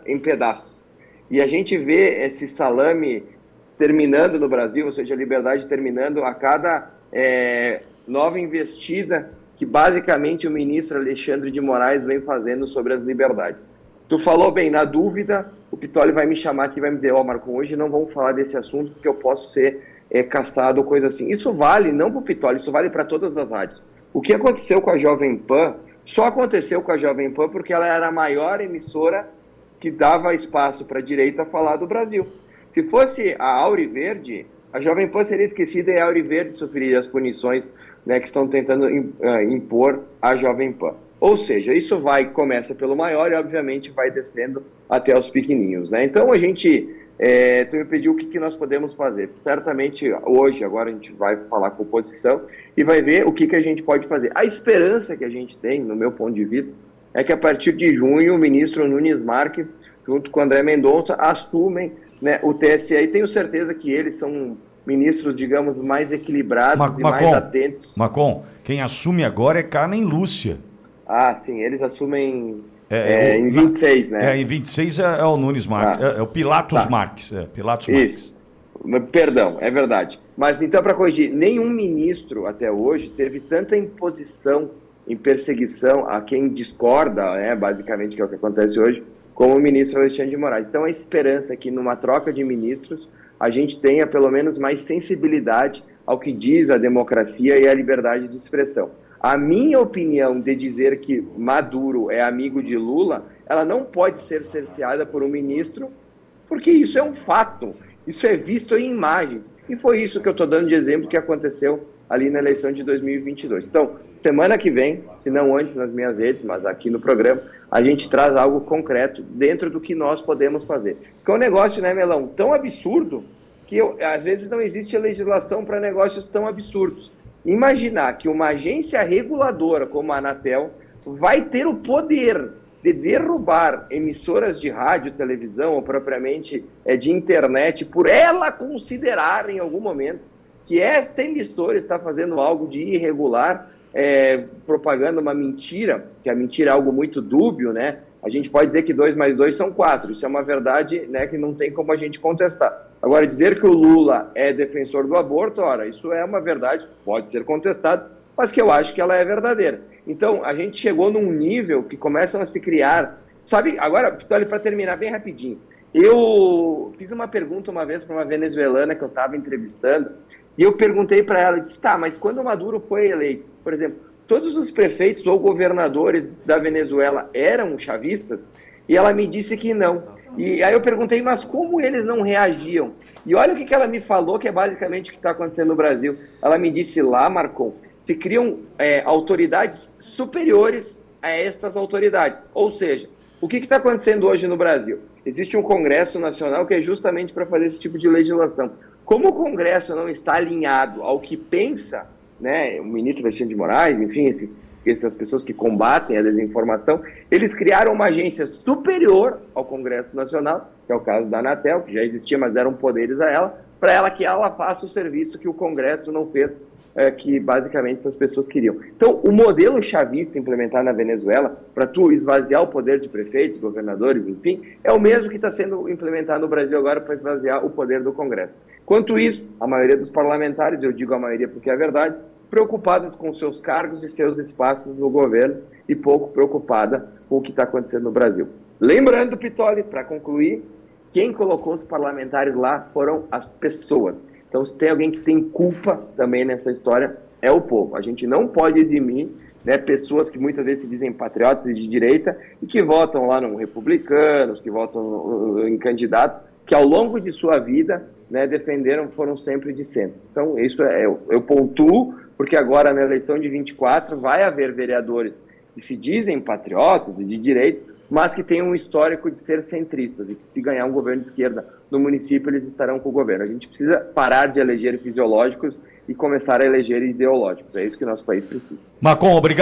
em pedaços. E a gente vê esse salame terminando no Brasil, ou seja, a liberdade terminando a cada nova investida que basicamente o ministro Alexandre de Moraes vem fazendo sobre as liberdades. Tu falou bem, na dúvida, o Pittoli vai me chamar aqui e vai me dizer, Marco, hoje não vamos falar desse assunto porque eu posso ser caçado ou coisa assim. Isso vale não para o Pittoli, isso vale para todas as rádios. O que aconteceu com a Jovem Pan, só aconteceu com a Jovem Pan porque ela era a maior emissora que dava espaço para a direita falar do Brasil. Se fosse a Auriverde, a Jovem Pan seria esquecida e a Auriverde sofreria as punições, né, que estão tentando impor à Jovem Pan. Ou seja, isso começa pelo maior e, obviamente, vai descendo até os pequenininhos, né? Então, a gente... tu me pediu o que nós podemos fazer. Certamente, hoje, agora, a gente vai falar com a oposição e vai ver o que a gente pode fazer. A esperança que a gente tem, no meu ponto de vista, é que a partir de junho o ministro Nunes Marques, junto com o André Mendonça, assumem, né, o TSE. E tenho certeza que eles são ministros, digamos, mais equilibrados e mais atentos. Macon, quem assume agora é Carmen Lúcia. Ah, sim, eles assumem em 26, né? Em 26 é o Nunes Marques, é o Pilatos Marques. Pilatos Marques. Isso, perdão, é verdade. Mas então, para corrigir, nenhum ministro até hoje teve tanta imposição em perseguição a quem discorda, né, basicamente, que é o que acontece hoje, como o ministro Alexandre de Moraes. Então, a esperança é que numa troca de ministros a gente tenha pelo menos mais sensibilidade ao que diz a democracia e a liberdade de expressão. A minha opinião de dizer que Maduro é amigo de Lula, ela não pode ser cerceada por um ministro, porque isso é um fato, isso é visto em imagens. E foi isso que eu estou dando de exemplo que aconteceu ali na eleição de 2022. Então, semana que vem, se não antes nas minhas redes, mas aqui no programa, a gente traz algo concreto dentro do que nós podemos fazer. Porque é um negócio, né, Melão, tão absurdo que às vezes não existe legislação para negócios tão absurdos. Imaginar que uma agência reguladora como a Anatel vai ter o poder de derrubar emissoras de rádio, televisão ou propriamente de internet por ela considerar em algum momento que esta emissora está fazendo algo de irregular, propagando uma mentira, que a mentira é algo muito dúbio, né? A gente pode dizer que 2 mais 2 são 4, isso é uma verdade, né, que não tem como a gente contestar. Agora, dizer que o Lula é defensor do aborto, ora, isso é uma verdade, pode ser contestado, mas que eu acho que ela é verdadeira. Então, a gente chegou num nível que começam a se criar... Sabe, agora, para terminar bem rapidinho, eu fiz uma pergunta uma vez para uma venezuelana que eu estava entrevistando, e eu perguntei para ela, eu disse, tá, mas quando o Maduro foi eleito, por exemplo, todos os prefeitos ou governadores da Venezuela eram chavistas? E ela me disse que não. E aí eu perguntei, mas como eles não reagiam? E olha o que ela me falou, que é basicamente o que está acontecendo no Brasil. Ela me disse lá, Marcon, se criam autoridades superiores a estas autoridades. Ou seja, o que está acontecendo hoje no Brasil? Existe um Congresso Nacional que é justamente para fazer esse tipo de legislação. Como o Congresso não está alinhado ao que pensa, né, o ministro Alexandre de Moraes, enfim, essas pessoas que combatem a desinformação, eles criaram uma agência superior ao Congresso Nacional, que é o caso da Anatel, que já existia, mas deram poderes a ela, para ela que ela faça o serviço que o Congresso não fez, que basicamente essas pessoas queriam. Então, o modelo chavista implementado na Venezuela, para tu esvaziar o poder de prefeitos, governadores, enfim, é o mesmo que está sendo implementado no Brasil agora para esvaziar o poder do Congresso. Quanto isso, a maioria dos parlamentares, eu digo a maioria porque é verdade, preocupadas com seus cargos e seus espaços no governo e pouco preocupada com o que está acontecendo no Brasil. Lembrando, Pittoli, para concluir, quem colocou os parlamentares lá foram as pessoas. Então, se tem alguém que tem culpa também nessa história, é o povo. A gente não pode eximir, né, pessoas que muitas vezes se dizem patriotas de direita e que votam lá no republicanos, que votam em candidatos que ao longo de sua vida, né, foram sempre de centro. Então, isso eu pontuo, porque agora na eleição de 24 vai haver vereadores que se dizem patriotas de direita, mas que têm um histórico de ser centristas, e que se ganhar um governo de esquerda no município, eles estarão com o governo. A gente precisa parar de eleger fisiológicos e começar a eleger ideológicos. É isso que o nosso país precisa. Macon, obrigado.